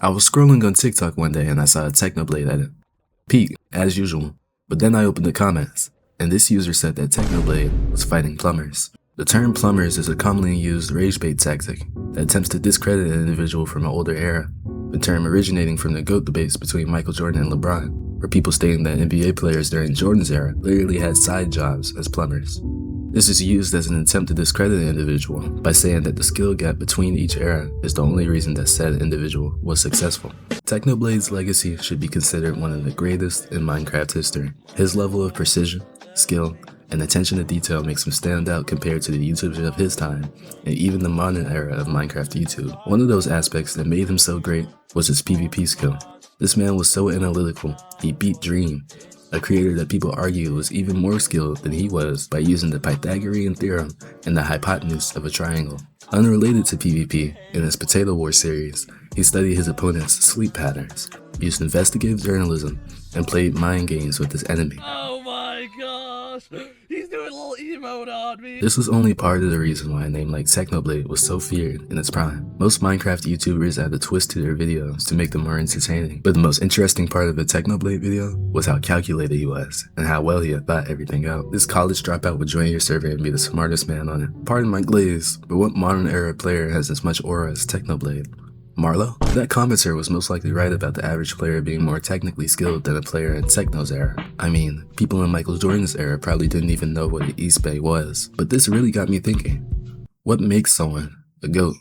I was scrolling on TikTok one day and I saw a Technoblade edit. Peak, as usual, but then I opened the comments, and this user said that Technoblade was fighting plumbers. The term plumbers is a commonly used rage bait tactic that attempts to discredit an individual from an older era, the term originating from the GOAT debates between Michael Jordan and LeBron, where people stating that NBA players during Jordan's era literally had side jobs as plumbers. This is used as an attempt to discredit an individual by saying that the skill gap between each era is the only reason that said individual was successful. Technoblade's legacy should be considered one of the greatest in Minecraft history. His level of precision, skill, and attention to detail makes him stand out compared to the YouTubers of his time, and even the modern era of Minecraft YouTube. One of those aspects that made him so great was his PvP skill. This man was so analytical, he beat Dream, a creator that people argue was even more skilled than he was, by using the Pythagorean theorem and the hypotenuse of a triangle. Unrelated to PvP, in his Potato War series, he studied his opponent's sleep patterns, used investigative journalism, and played mind games with his enemy. Oh my gosh! He's doing a little emote on me! This was only part of the reason why a name like Technoblade was so feared in its prime. Most Minecraft YouTubers add a twist to their videos to make them more entertaining, but the most interesting part of the Technoblade video was how calculated he was, and how well he had thought everything out. This college dropout would join your server and be the smartest man on it. Pardon my glaze, but what modern era player has as much aura as Technoblade? Marlo? That commenter was most likely right about the average player being more technically skilled than a player in Techno's era. I mean, people in Michael Jordan's era probably didn't even know what an East Bay was. But this really got me thinking, what makes someone a GOAT?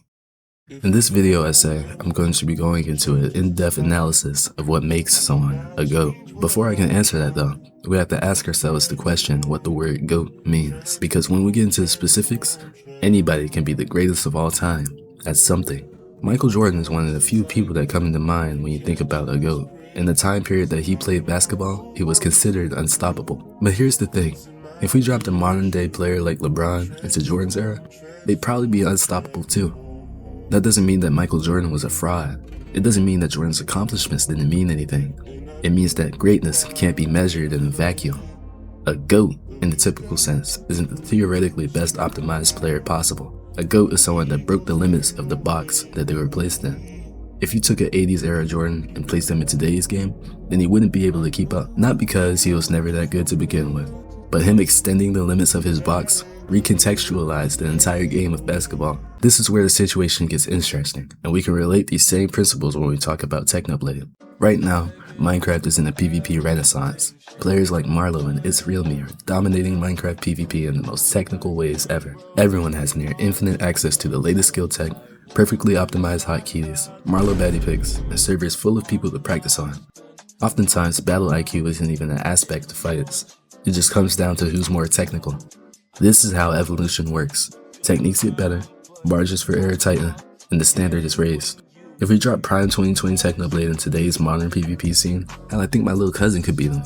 In this video essay, I'm going to be going into an in-depth analysis of what makes someone a GOAT. Before I can answer that though, we have to ask ourselves the question what the word GOAT means. Because when we get into the specifics, anybody can be the greatest of all time at something. Michael Jordan is one of the few people that come into mind when you think about a GOAT. In the time period that he played basketball, he was considered unstoppable. But here's the thing, if we dropped a modern day player like LeBron into Jordan's era, they'd probably be unstoppable too. That doesn't mean that Michael Jordan was a fraud. It doesn't mean that Jordan's accomplishments didn't mean anything. It means that greatness can't be measured in a vacuum. A GOAT, in the typical sense, isn't the theoretically best optimized player possible. A GOAT is someone that broke the limits of the box that they were placed in. If you took an 80s era Jordan and placed him in today's game, then he wouldn't be able to keep up. Not because he was never that good to begin with, but him extending the limits of his box recontextualized the entire game of basketball. This is where the situation gets interesting, and we can relate these same principles when we talk about Technoblade. Right now, Minecraft is in a PvP renaissance. Players like Marlo and It's Real Me are dominating Minecraft PvP in the most technical ways ever. Everyone has near infinite access to the latest skill tech, perfectly optimized hotkeys, Marlo baddie picks, and servers full of people to practice on. Oftentimes, battle IQ isn't even an aspect to fights. It just comes down to who's more technical. This is how evolution works. Techniques get better, margins for error tighten, and the standard is raised. If we drop prime 2020 Technoblade in today's modern PvP scene, hell, I think my little cousin could beat him.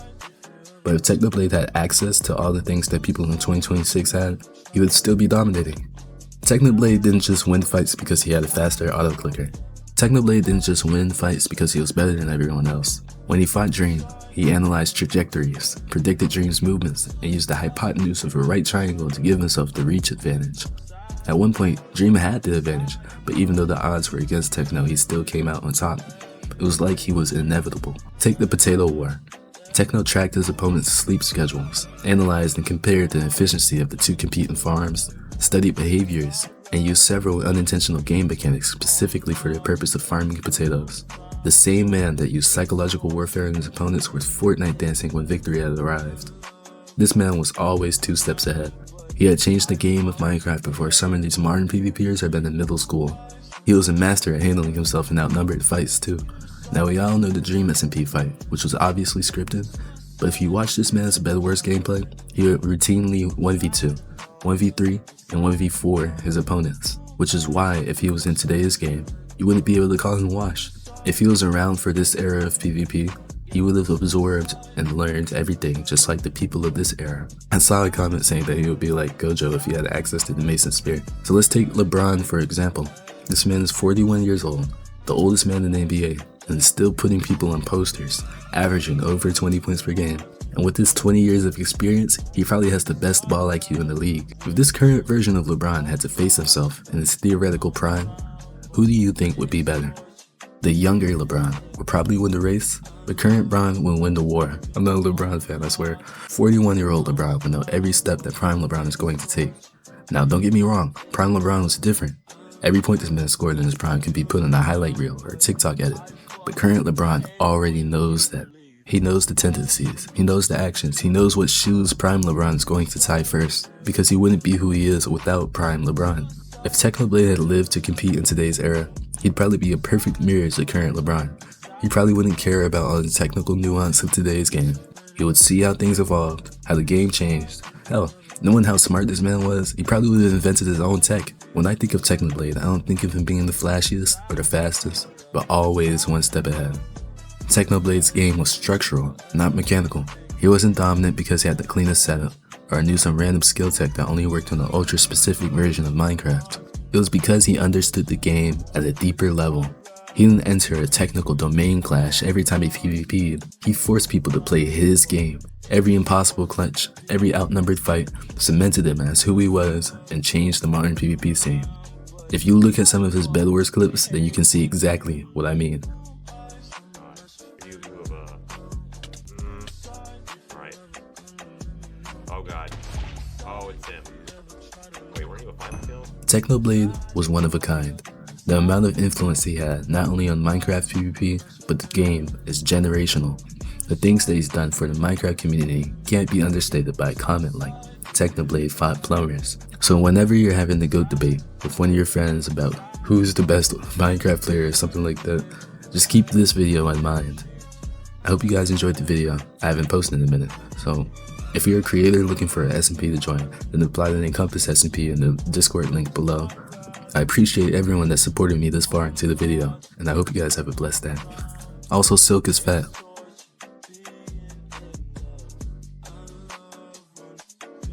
But if Technoblade had access to all the things that people in 2026 had, he would still be dominating. Technoblade didn't just win fights because he had a faster auto-clicker. Technoblade didn't just win fights because he was better than everyone else. When he fought Dream, he analyzed trajectories, predicted Dream's movements, and used the hypotenuse of a right triangle to give himself the reach advantage. At one point, Dream had the advantage, but even though the odds were against Techno, he still came out on top. It was like he was inevitable. Take the Potato War. Techno tracked his opponent's sleep schedules, analyzed and compared the efficiency of the two competing farms, studied behaviors, and used several unintentional game mechanics specifically for the purpose of farming potatoes. The same man that used psychological warfare on his opponents was Fortnite dancing when victory had arrived. This man was always 2 steps ahead. He had changed the game of Minecraft before some of these modern PvPers had been in middle school. He was a master at handling himself in outnumbered fights too. Now we all know the Dream SMP fight, which was obviously scripted, but if you watch this man's Bedwars gameplay, he would routinely 1v2, 1v3, and 1v4 his opponents, which is why if he was in today's game, you wouldn't be able to call him washed. If he was around for this era of PvP, he would have absorbed and learned everything just like the people of this era. I saw a comment saying that he would be like Gojo if he had access to the Mason Spear. So let's take LeBron for example. This man is 41 years old, the oldest man in the NBA, and still putting people on posters, averaging over 20 points per game. And with his 20 years of experience, he probably has the best ball IQ in the league. If this current version of LeBron had to face himself in his theoretical prime, who do you think would be better? The younger LeBron would probably win the race, but current LeBron will win the war. I'm not a LeBron fan, I swear. 41-year-old LeBron will know every step that prime LeBron is going to take. Now, don't get me wrong, prime LeBron was different. Every point that's been scored in his prime can be put in a highlight reel or a TikTok edit, but current LeBron already knows that. He knows the tendencies, he knows the actions, he knows what shoes prime LeBron is going to tie first, because he wouldn't be who he is without prime LeBron. If Technoblade had lived to compete in today's era, he'd probably be a perfect mirror to current LeBron. He probably wouldn't care about all the technical nuance of today's game. He would see how things evolved, how the game changed. Hell, knowing how smart this man was, he probably would have invented his own tech. When I think of Technoblade, I don't think of him being the flashiest or the fastest, but always one step ahead. Technoblade's game was structural, not mechanical. He wasn't dominant because he had the cleanest setup, or knew some random skill tech that only worked on an ultra-specific version of Minecraft. It was because he understood the game at a deeper level. He didn't enter a technical domain clash every time he PvP'd. He forced people to play his game. Every impossible clutch, every outnumbered fight cemented him as who he was and changed the modern PvP scene. If you look at some of his Bed Wars clips, then you can see exactly what I mean. Right. Oh god. Oh, it's him. Wait, weren't you a final kill? Technoblade was one of a kind. The amount of influence he had, not only on Minecraft PvP, but the game, is generational. The things that he's done for the Minecraft community can't be understated by a comment like, Technoblade fought plumbers. So whenever you're having the GOAT debate with one of your friends about who's the best Minecraft player or something like that, just keep this video in mind. I hope you guys enjoyed the video. I haven't posted in a minute, so if you're a creator looking for an SMP to join, then apply the ENCOMPASS SMP in the Discord link below. I appreciate everyone that supported me this far into the video, and I hope you guys have a blessed day. Also, Silk is fat.